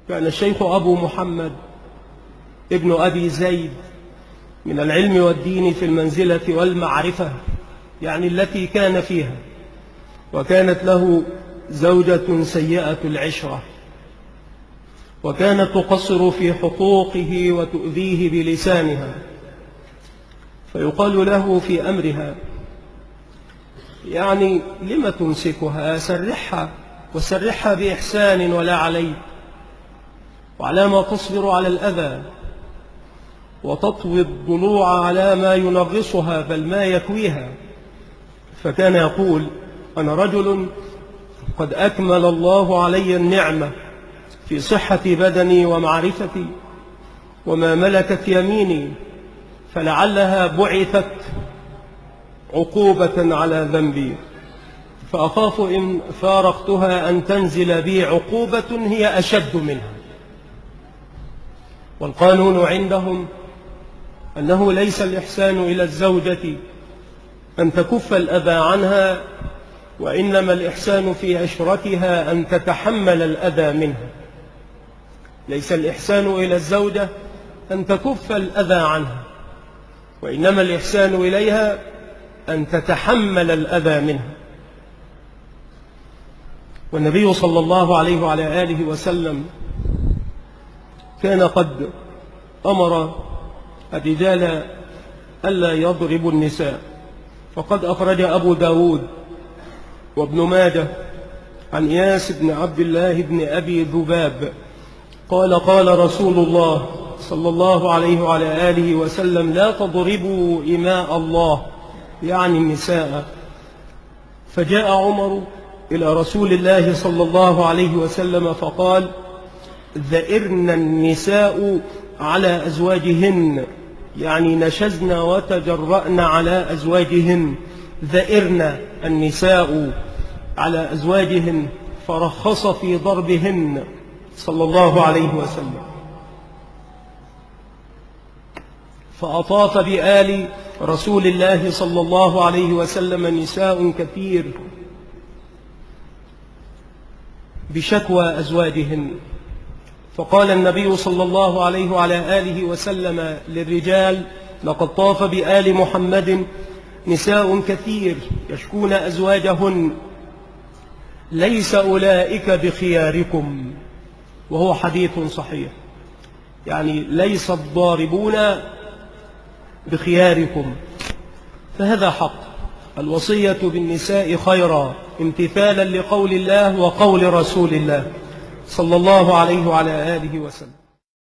كان الشيخ أبو محمد ابن أبي زيد من العلم والدين في المنزلة والمعرفة، يعني التي كان فيها، وكانت له زوجة سيئة العشرة، وكانت تقصر في حقوقه وتؤذيه بلسانها، فيقال له في أمرها: يعني لم تمسكها؟ سرحها، وسرحها بإحسان ولا عليك، وعلى ما تصبر على الأذى، وتطوي الضلوع على ما ينغصها بل ما يكويها. فكان يقول: أنا رجل قد أكمل الله علي النعمة في صحة بدني ومعرفتي وما ملكت يميني، فلعلها بعثت عقوبة على ذنبي، فأخاف إن فارقتها أن تنزل بي عقوبة هي أشد منها. والقانون عندهم أنه ليس الإحسان إلى الزوجة أن تكف الأذى عنها، وإنما الإحسان في عشرتها أن تتحمل الأذى منها. ليس الإحسان إلى الزوجة أن تكف الأذى عنها، وإنما الإحسان إليها أن تتحمل الأذى منها. والنبي صلى الله عليه وعلى آله وسلم كان قد أمر الرجال ألا يضربوا النساء، فقد أخرج أبو داود وابن ماجه عن إياس بن عبد الله بن أبي ذباب قال: قال رسول الله صلى الله عليه وعلى آله وسلم: لا تضربوا إماء الله، يعني النساء. فجاء عمر إلى رسول الله صلى الله عليه وسلم فقال: ذئرن النساء على أزواجهن، يعني نشزن وتجرأن على أزواجهن، ذئرن النساء على أزواجهن، فرخص في ضربهن صلى الله عليه وسلم. فأطاف بآل رسول الله صلى الله عليه وسلم نساء كثير بشكوى أزواجهن، فقال النبي صلى الله عليه وعلى آله وسلم للرجال: لقد طاف بآل محمد نساء كثير يشكون أزواجهن، ليس أولئك بخياركم. وهو حديث صحيح، يعني ليس الضاربون بخياركم. فهذا حق، الوصية بالنساء خيرا امتثالا لقول الله وقول رسول الله صلى الله عليه وعلى آله وسلم.